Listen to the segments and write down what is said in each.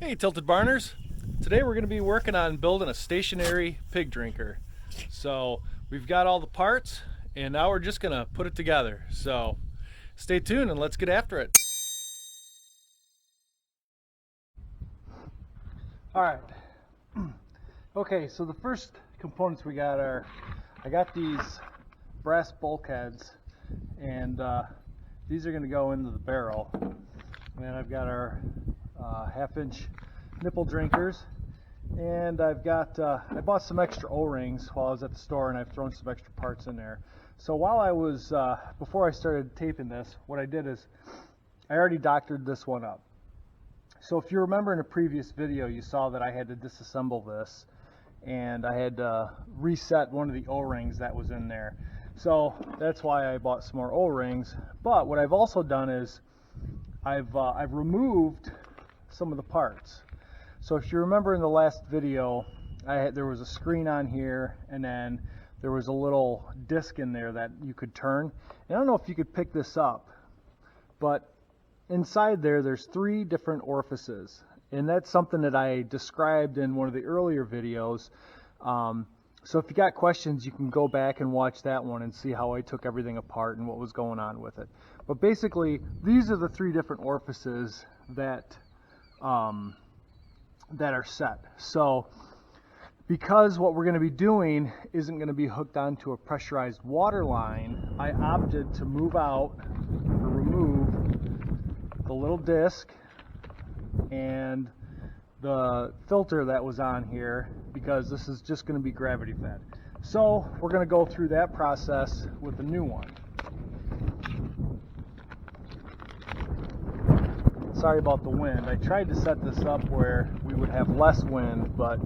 Hey Tilted Barners! Today we're going to be working on building a stationary pig drinker. So we've got all the parts and now we're just going to put it together. So stay tuned and let's get after it. Alright, okay, so the first components we got are, I got these brass bulkheads and these are going to go into the barrel. And then I've got our half-inch nipple drinkers, and I've got I bought some extra O-rings while I was at the store, and I've thrown some extra parts in there. So while I was before I started taping this, what I did is I already doctored this one up. So if you remember in a previous video, you saw that I had to disassemble this, and I had reset one of the O-rings that was in there. So that's why I bought some more O-rings. But what I've also done is I've removed some of the parts. So if you remember in the last video, there was a screen on here, and then there was a little disc in there that you could turn. And I don't know if you could pick this up, but inside there's 3 different orifices, and that's something that I described in one of the earlier videos. So if you got questions, you can go back and watch that one and see how I took everything apart and what was going on with it. But basically, these are the 3 different orifices that are set. So because what we're going to be doing isn't going to be hooked onto a pressurized water line, I opted to remove the little disc and the filter that was on here, because this is just going to be gravity fed. So we're going to go through that process with the new one. Sorry about the wind. I tried to set this up where we would have less wind, but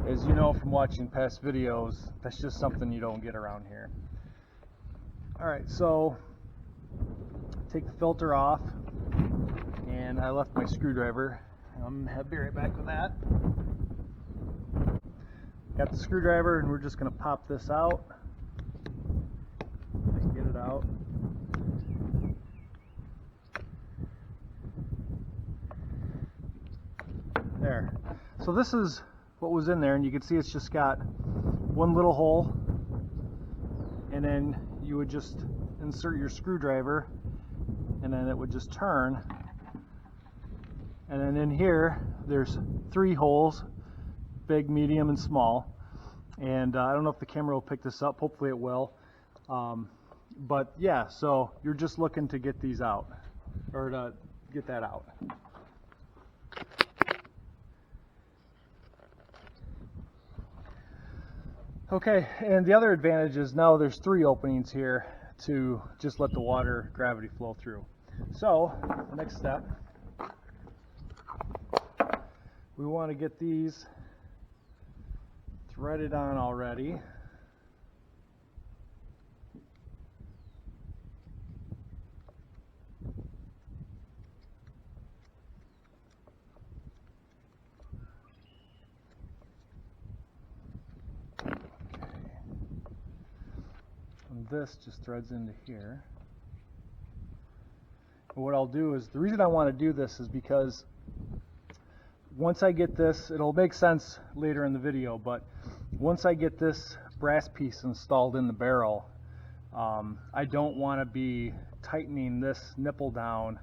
as you know from watching past videos, that's just something you don't get around here. Alright, so take the filter off, and I left my screwdriver. I'm going to be right back with that. Got the screwdriver, and we're just going to pop this out. Get it out. There. So this is what was in there, and you can see it's just got one little hole, and then you would just insert your screwdriver, and then it would just turn. And then in here there's 3 holes, big, medium, and small. And I don't know if the camera will pick this up. Hopefully it will. But yeah, so you're just looking to get these out, or to get that out. Okay, and the other advantage is now there's 3 openings here to just let the water gravity flow through. So the next step, we want to get these threaded on already. And this just threads into here. And what I'll do is, the reason I want to do this is because once I get this, it'll make sense later in the video, but once I get this brass piece installed in the barrel, I don't want to be tightening this nipple down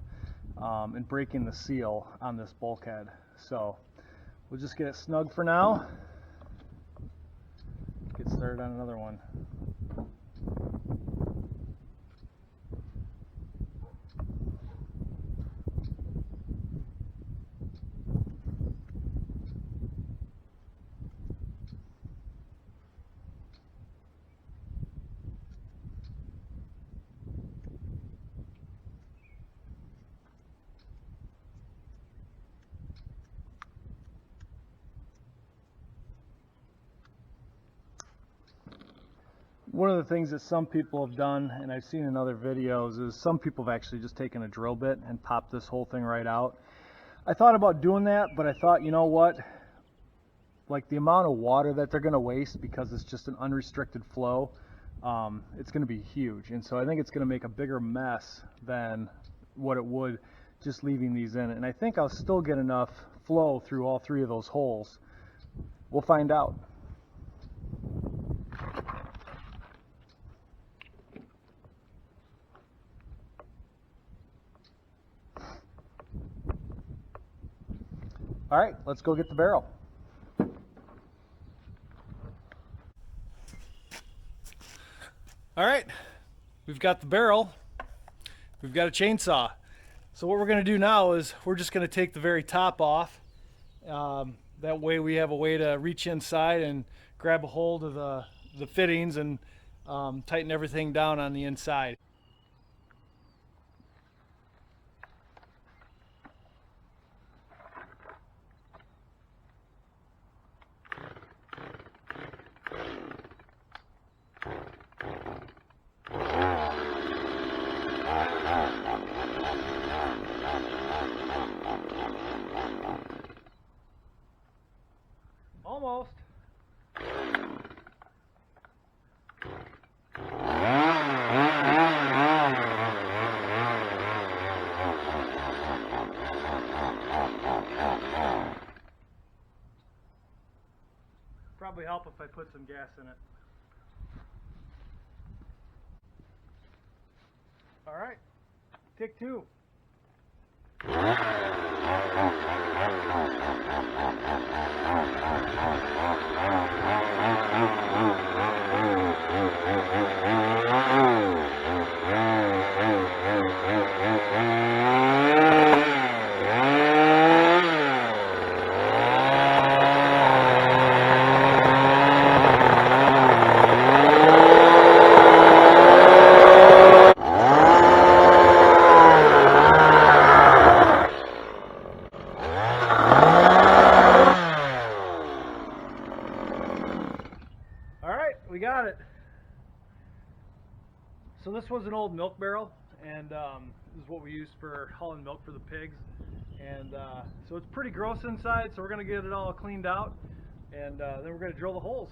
and breaking the seal on this bulkhead. So we'll just get it snug for now. Get started on another one. One of the things that some people have done, and I've seen in other videos, is some people have actually just taken a drill bit and popped this whole thing right out. I thought about doing that, but I thought, you know what? Like, the amount of water that they're going to waste because it's just an unrestricted flow, it's going to be huge. And so I think it's going to make a bigger mess than what it would just leaving these in. And I think I'll still get enough flow through all three of those holes? We'll find out. All right, let's go get the barrel. All right, we've got the barrel, we've got a chainsaw. So what we're going to do now is we're just going to take the very top off. That way we have a way to reach inside and grab a hold of the fittings and tighten everything down on the inside. Almost. Probably help if I put some gas in it. All right, take two. We got it. So this was an old milk barrel, and this is what we used for hauling milk for the pigs. And so it's pretty gross inside, so we're going to get it all cleaned out, and then we're going to drill the holes.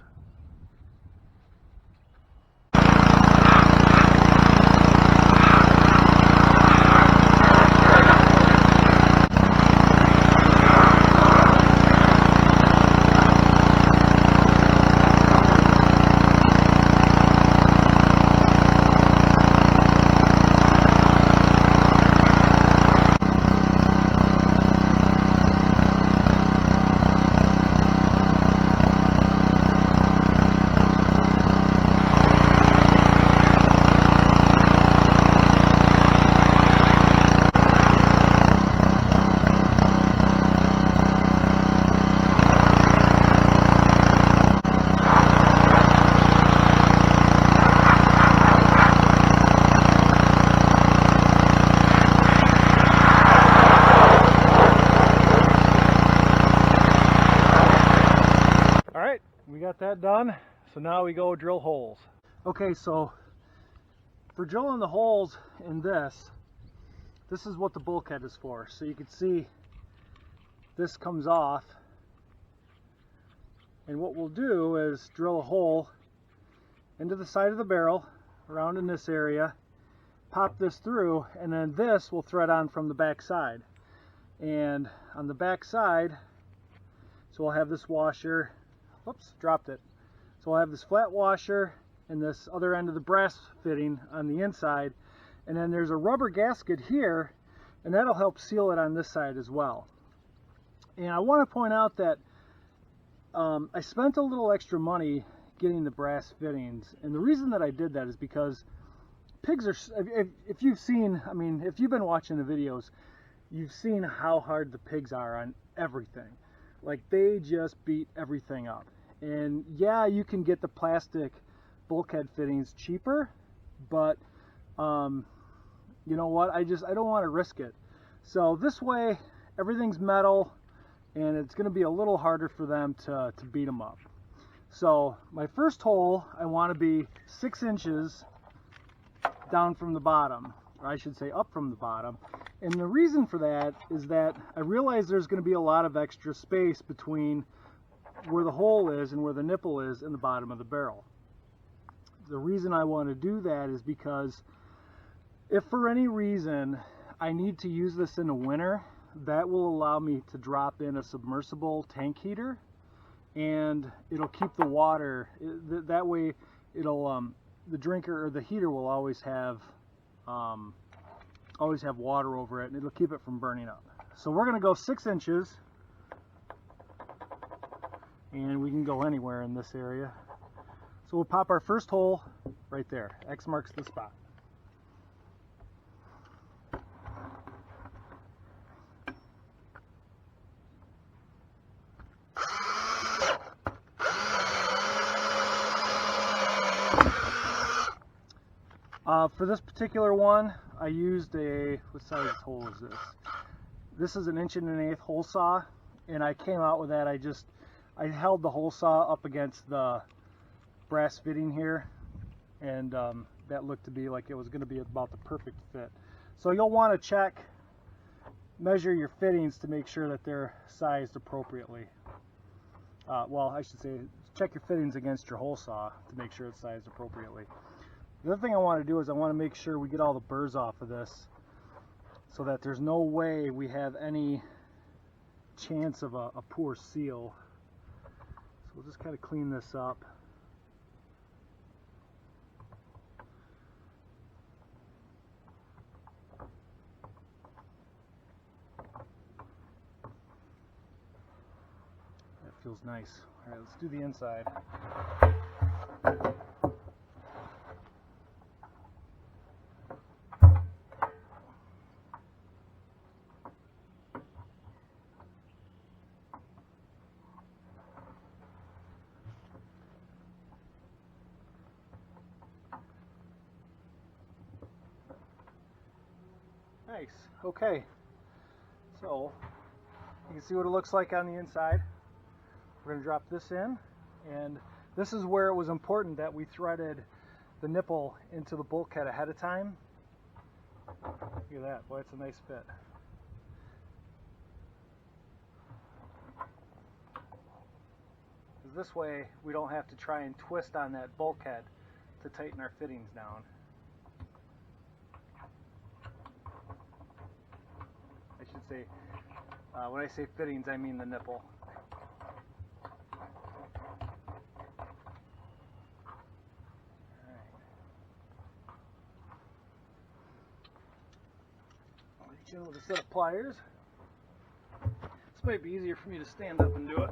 We got that done, so now we go drill holes. Okay, so for drilling the holes in this is what the bulkhead is for. So you can see this comes off, and what we'll do is drill a hole into the side of the barrel around in this area, pop this through, and then this will thread on from the back side. And on the back side, so we'll have this washer. Oops, dropped it. So we'll have this flat washer and this other end of the brass fitting on the inside, and then there's a rubber gasket here, and that'll help seal it on this side as well. And I want to point out that I spent a little extra money getting the brass fittings, and the reason that I did that is because pigs are, if you've seen, I mean, if you've been watching the videos, you've seen how hard the pigs are on everything. Like, they just beat everything up. And yeah, you can get the plastic bulkhead fittings cheaper, but you know what, I don't want to risk it. So this way everything's metal, and it's going to be a little harder for them to beat them up. So my first hole, I want to be 6 inches down from the bottom, or I should say up from the bottom. And the reason for that is that I realize there's going to be a lot of extra space between where the hole is and where the nipple is in the bottom of the barrel. The reason I want to do that is because if for any reason I need to use this in the winter, that will allow me to drop in a submersible tank heater, and it'll keep the water, that way it'll the drinker or the heater will always have water over it, and it'll keep it from burning up. So we're going to go 6 inches, and we can go anywhere in this area. So we'll pop our first hole right there. X marks the spot. For this particular one, I used a, what size hole is this? This is an 1 1/8" hole saw, and I came out with that. I held the hole saw up against the brass fitting here, and that looked to be like it was going to be about the perfect fit. So you'll want to measure your fittings to make sure that they're sized appropriately. Well, I should say, check your fittings against your hole saw to make sure it's sized appropriately. The other thing I want to do is I want to make sure we get all the burrs off of this so that there's no way we have any chance of a poor seal. So we'll just kind of clean this up. That feels nice. All right, let's do the inside. Nice. Okay, so you can see what it looks like on the inside. We're going to drop this in, and this is where it was important that we threaded the nipple into the bulkhead ahead of time. Look at that. Boy, it's a nice fit. This way we don't have to try and twist on that bulkhead to tighten our fittings down. I should say, when I say fittings, I mean the nipple. I'll reach in with a set of pliers. This might be easier for me to stand up and do it.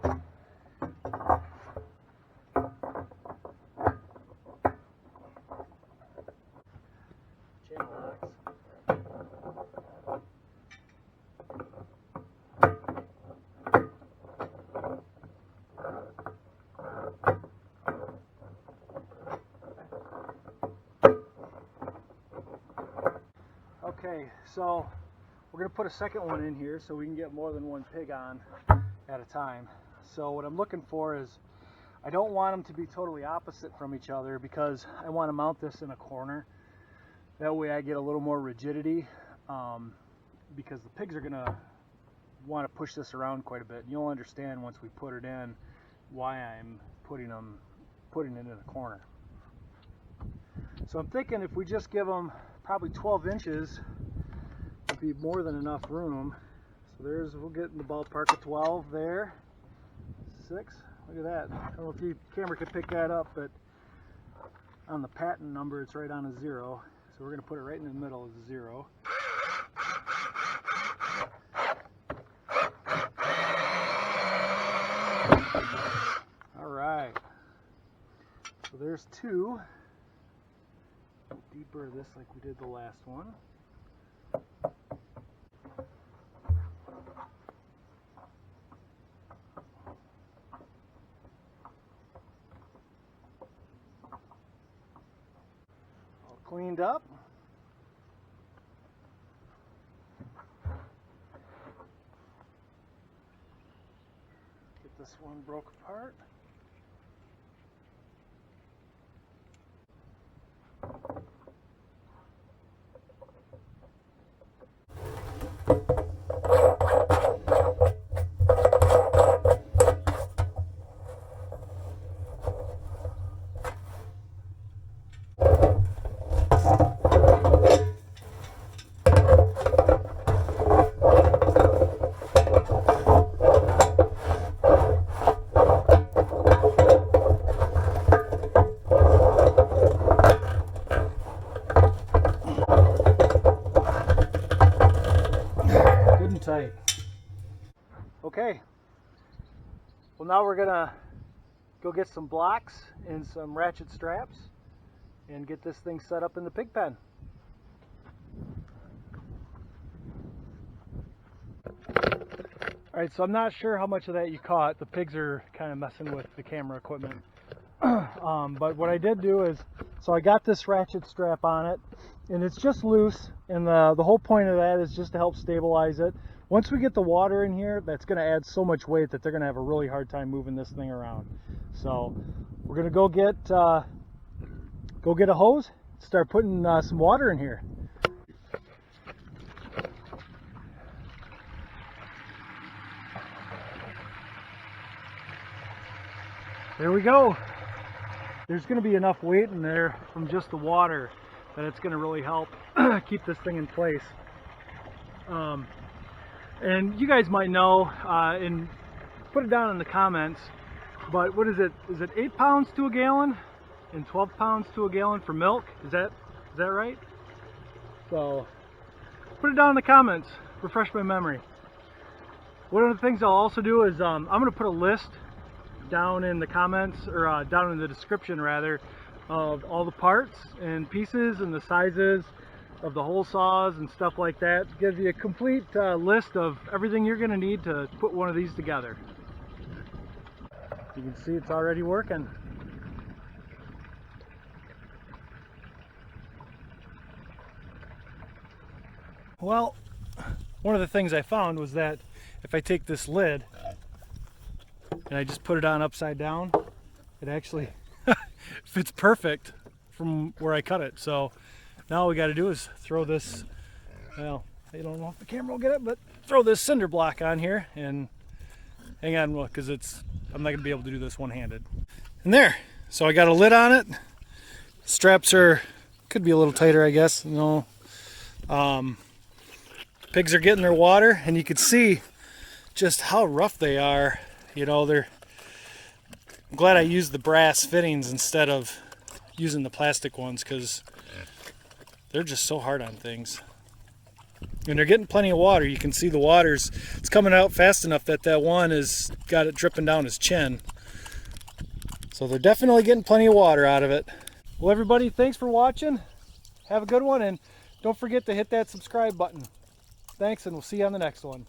Okay, so we're going to put a second one in here so we can get more than one pig on at a time. So what I'm looking for is, I don't want them to be totally opposite from each other because I want to mount this in a corner. That way I get a little more rigidity, because the pigs are going to want to push this around quite a bit. And you'll understand once we put it in why I'm putting it in a corner. So I'm thinking if we just give them probably 12 inches, would be more than enough room. So we'll get in the ballpark of 12 there. 6, look at that. I don't know if the camera could pick that up, but on the patent number it's right on a 0. So we're going to put it right in the middle as a 0. Alright. So there's 2. Deeper this like we did the last one. All cleaned up. Get this one broke apart. Okay, well now we're gonna go get some blocks and some ratchet straps and get this thing set up in the pig pen. Alright, so I'm not sure how much of that you caught. The pigs are kind of messing with the camera equipment. But what I did do is, so I got this ratchet strap on it, and it's just loose, and the whole point of that is just to help stabilize it. Once we get the water in here, that's going to add so much weight that they're going to have a really hard time moving this thing around. So we're going to go get a hose, start putting some water in here. There we go. There's going to be enough weight in there from just the water that it's going to really help keep this thing in place. And you guys might know, and put it down in the comments, but what is it? Is it 8 pounds to a gallon and 12 pounds to a gallon for milk? Is that right? So put it down in the comments, refresh my memory. One of the things I'll also do is I'm going to put a list down in the comments, or down in the description rather, of all the parts and pieces and the sizes of the hole saws and stuff like that. It gives you a complete list of everything you're going to need to put one of these together. You can see it's already working. Well, one of the things I found was that if I take this lid and I just put it on upside down, it actually fits perfect from where I cut it. So now all we got to do is throw this, well, I don't know if the camera will get it, but throw this cinder block on here and hang on, because I'm not going to be able to do this one-handed. And there, so I got a lid on it. Straps could be a little tighter, I guess. No, pigs are getting their water, and you can see just how rough they are. You know, I'm glad I used the brass fittings instead of using the plastic ones, because they're just so hard on things. And they're getting plenty of water. You can see the it's coming out fast enough that one has got it dripping down his chin. So they're definitely getting plenty of water out of it. Well, everybody, thanks for watching. Have a good one, and don't forget to hit that subscribe button. Thanks, and we'll see you on the next one.